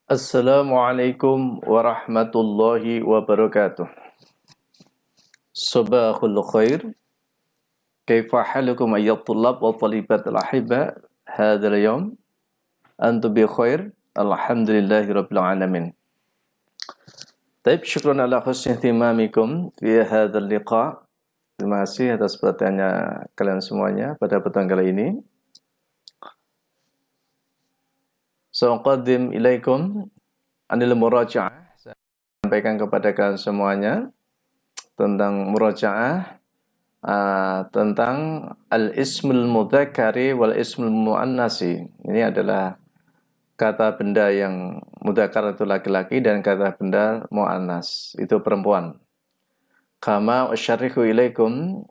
Assalamualaikum warahmatullahi wabarakatuh. Sabahul khair. Kaifa halukum ayyat tullab wa talibat al-ahibba hadzal yawm? Antum bi khair? Alhamdulillahi rabbil alamin. Taib, syukran ala husni ihtimamikum fi hadzal liqa. Terima kasih atas perhatiannya kalian semuanya pada petang kali ini. Saqaddim ilaikum anil muraja'ah. Saya sampaikan kepada kalian semuanya tentang murajaah, tentang al-ismul mudzakkari wal ismul muannasi. Ini adalah kata benda yang mudzakkar itu laki-laki dan kata benda muannas itu perempuan. Kama usyarrihu ilaikum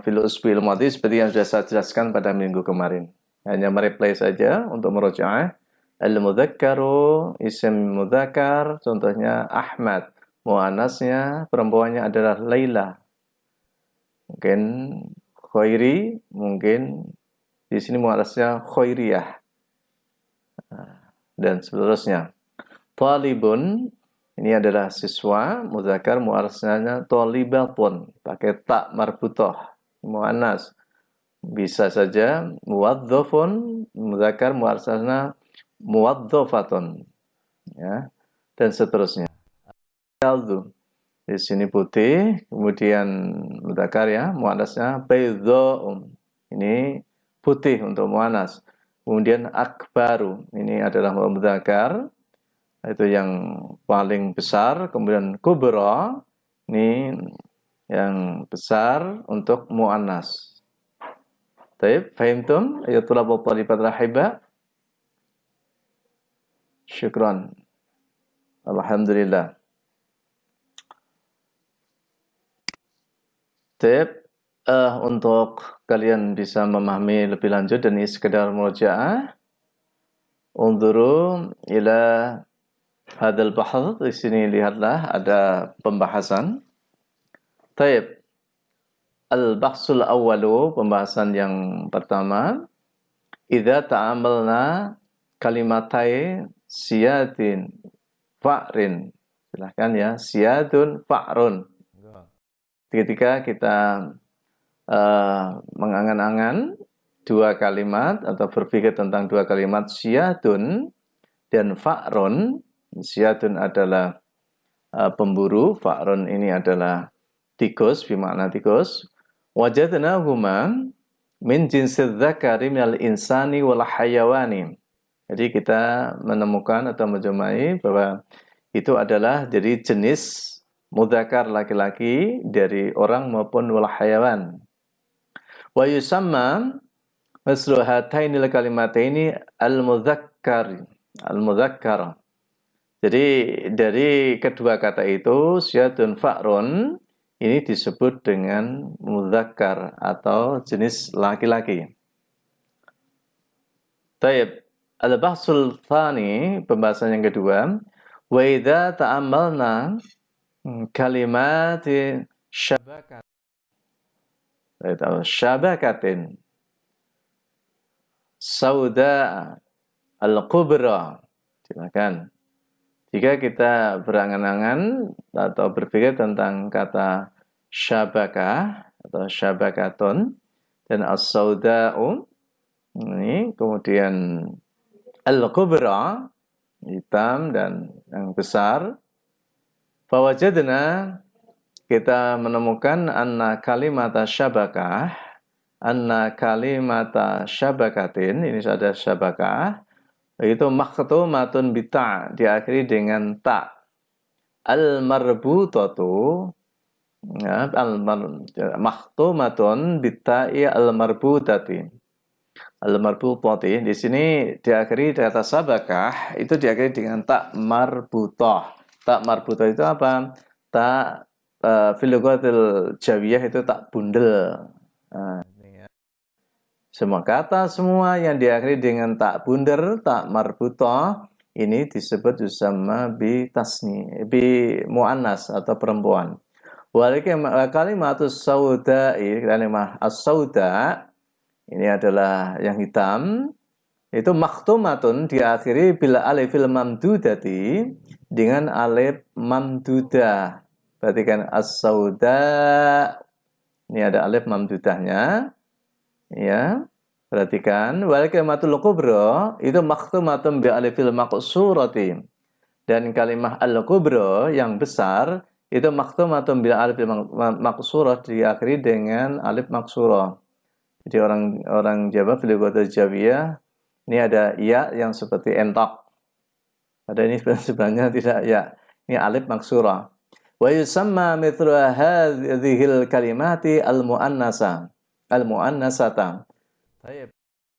fil usbu'il madhi, seperti yang sudah saya jelaskan pada minggu kemarin. Hanya mereplay saja untuk murajaah. Al-mudzakkaru isim mudzakkar, contohnya Ahmad. Muannasnya perempuannya adalah Laila. Mungkin khairi, mungkin di sini muannasnya khairiyah, dan seterusnya. Talibun, ini adalah siswa, mudzakkar, muannasnya talibatun, pakai tak marbutoh, muannas. Bisa saja muwadzafun, mudzakkar, muannasnya muwadzafatun, ya, dan seterusnya. Di sini putih, kemudian mudzakkar ya, muannasnya baydha'um. Ini putih untuk muannas. Kemudian akbaru, ini adalah mudzakkar, itu yang paling besar. Kemudian kubra, ini yang besar untuk muannas. Baik, fahimtum ya tulabul thalibat rahibah? Syukran. Alhamdulillah. Tip, untuk kalian bisa memahami lebih lanjut dan ini sekedar murojaah, unzuru ila hadzal bahth. Di sini lihatlah ada pembahasan. Tip, al-bahsul awwalu, pembahasan yang pertama, idza ta'amalna kalimatai siyadin fa'rin. Silahkan ya, siyadun fa'run. Ketika kita mengangan-angan dua kalimat atau berpikir tentang dua kalimat siyadun dan fa'run. Siyadun adalah pemburu, fa'run ini adalah tikus, bermakna tikus. Wajadnahuma min jinsiz dzakari minal insani wal hayawani. Jadi kita menemukan atau menjumpai bahwa itu adalah jadi jenis mudzakkar laki-laki dari orang maupun wal hayawan. Wa yusamma mislu hatainil kalimataini al-mudzakkar. Al-mudzakkar. Jadi dari kedua kata itu siyadun fa'run ini disebut dengan mudzakkar atau jenis laki-laki. Taib, al-bahsul tsani, pembahasan yang kedua, wa idza ta'ammalna kalimat syabakatin sauda al-kubra. Silakan. Jika kita berangan-angan atau berpikir tentang kata syabakah atau syabakatun dan as-sauda'u, ini kemudian al-kubra, hitam dan yang besar, fawajadna, kita menemukan anna kalimata syabakah, anna kalimata syabakatin, ini ada syabakah, itu makhtumatun bita, diakhiri dengan ta. Al-marbutatu, ya, makhtumatun bita'i al-marbutati. Al-marbutati di sini diakhiri kata sabakah itu diakhiri dengan tak marbutah. Tak marbutah itu apa? Tak fil lughatil jawiyah itu tak bundel. Nah, semua kata semua yang diakhiri dengan tak bundel, tak marbutah, ini disebut sama bi tasni, bi muannas atau perempuan. Kalimatus sauda'i, kalimat as-sauda, ini adalah yang hitam. itu makhtumatun diakhiri bila alifil mamdudati dengan alif mamdudah. Perhatikan as-sauda. Ini ada alif mamdudahnya. Ya. Perhatikan wal kalimatul kubra itu makhtumatun bi alifil maqsurati. Dan kalimah al-kubra yang besar itu makhtumatun bil alifil maqsurah diakhiri dengan alif maqsurah. Jadi orang Jawa fil lughatil Jawiyah ini ada ya yang seperti entok. Ada ini sebenarnya tidak ya. Ini alif maqsurah. Wa yusamma mithlu hadhil kalimati al-muannasa. Al-muannasata.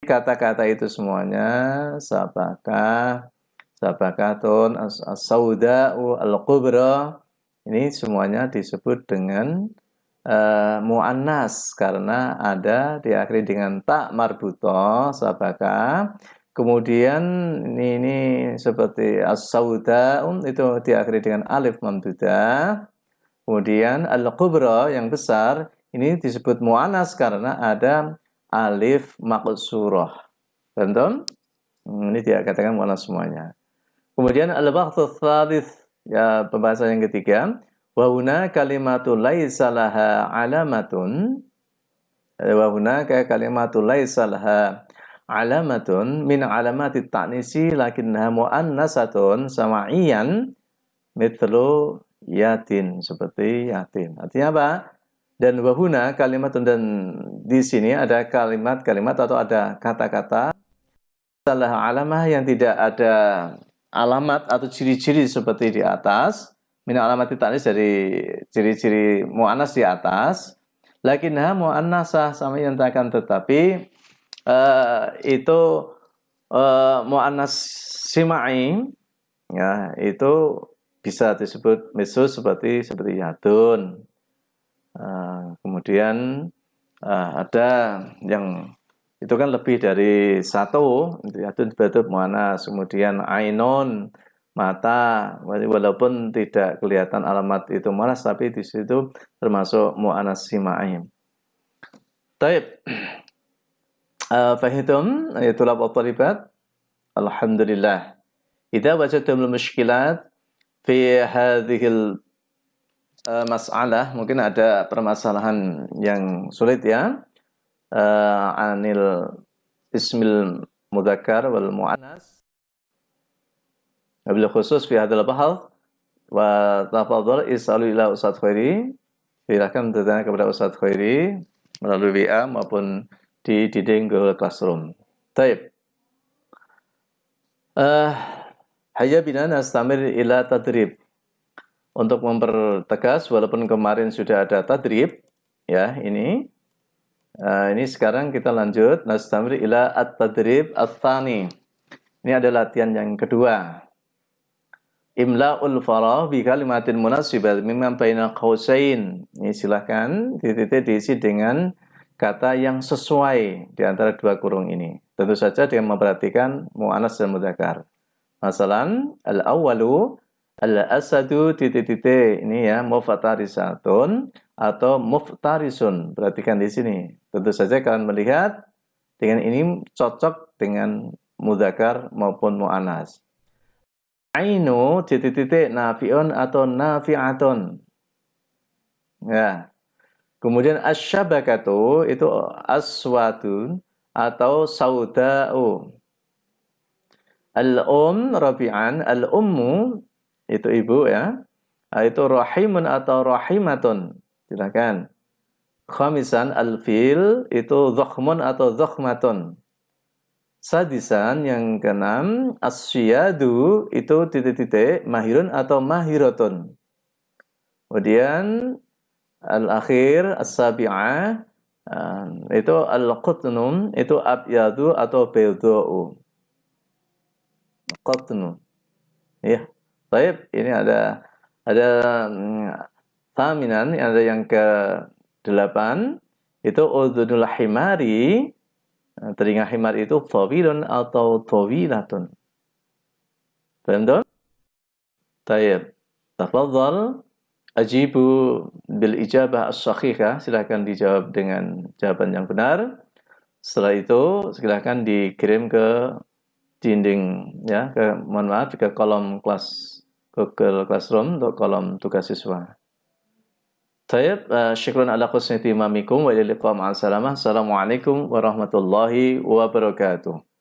Kata-kata itu semuanya sabakatun, as-sauda'u, al-kubra. Ini semuanya disebut dengan mu'annas karena ada diakhiri dengan ta marbutoh, sabaka. Kemudian ini seperti as-sauda'u itu diakhiri dengan alif mamdudah. Kemudian al-kubra yang besar ini disebut mu'annas karena ada alif maqsurah. Tonton? Ini dia katakan mu'annas semuanya. Kemudian al-bahthu tsalits, ya pembahasan yang ketiga, wa huna kalimatu laisa laha alamatun. Wa huna kalimatu laisa laha alamatun min alamati ta'nisi lakinnaha muannasatun samaiyan mithlu yatin, seperti yatin. Artinya apa? Dan wahuna kalimatun, dan di sini ada kalimat-kalimat atau ada kata-kata salah alamah yang tidak ada alamat atau ciri-ciri seperti di atas. Min alamati ta'nis dari ciri-ciri mu'annas di atas. Lakinnaha mu'annasah sama yang takkan, tetapi itu mu'annas simai ya, itu bisa disebut misus seperti yadun. Kemudian ada yang itu kan lebih dari satu, yadun disebut mu'annas. Kemudian ainun, mata, walaupun tidak kelihatan alamat itu mu'annas, tapi di situ termasuk mu'annas simai. Taib. Fahitum tulab at-talibat. Alhamdulillah. Idza wajadtum al-mushkilat fi hadhil masalah, mungkin ada permasalahan yang sulit ya, anil ismil mudzakkar wal muannas, wabil khusus fi hadzal bahth, wa tafadhal isalu ila Ustaz Khairi. Silakan bertanya kepada Ustaz Khairi melalui WA maupun di dinding Google Classroom. Baik. Hayya bina nastamir ila tadrib. Untuk mempertegas, walaupun kemarin sudah ada tadrib, ya ini sekarang kita lanjut nastamir ila at-tadrib at-tsani. Ini ada latihan yang kedua. Imla'ul faragh bi kalimatin munasibah mimma baina qausain. Ini silakan titik diisi dengan kata yang sesuai di antara dua kurung ini. Tentu saja dengan memperhatikan muannas dan mudzakkar. Masalan, al-awwalu al-asadu titik-titik, ini ya muftarisatun atau muftarisun. Perhatikan di sini. Tentu saja kalian melihat dengan ini cocok dengan mudzakkar maupun muannas. Ainu titik-titik nafi'un atau nafi'atun. Ya. Kemudian asyabakatu itu aswadun atau sauda'u. Rabi'an, al-ummu itu ibu ya. Itu rahimun atau rahimatun. Silakan. Khamisan al-fil itu dhakhmun atau dhakhmatun. Sadisan yang keenam as-syiyadu itu titik-titik mahirun atau mahiratun. Kemudian al-akhir as-sabi'ah itu al-qutnum itu abyadu atau baydha'u. Qatnu. Ya. Baik, ini ada thaminan, ada yang ke-8 itu udhunul himari. Telinga himar itu thawilun atau thawilatun. Paham? Baik. Tafadhal ajibu bil ijabah as-sahihah. Silakan dijawab dengan jawaban yang benar. Setelah itu silahkan dikirim ke dinding ya, mohon maaf ke kolom kelas Google Classroom untuk kolom tugas siswa. Tayyib, syukran ala husni timamikum wa ila liqa ma'as salamah. Assalamualaikum warahmatullahi wabarakatuh.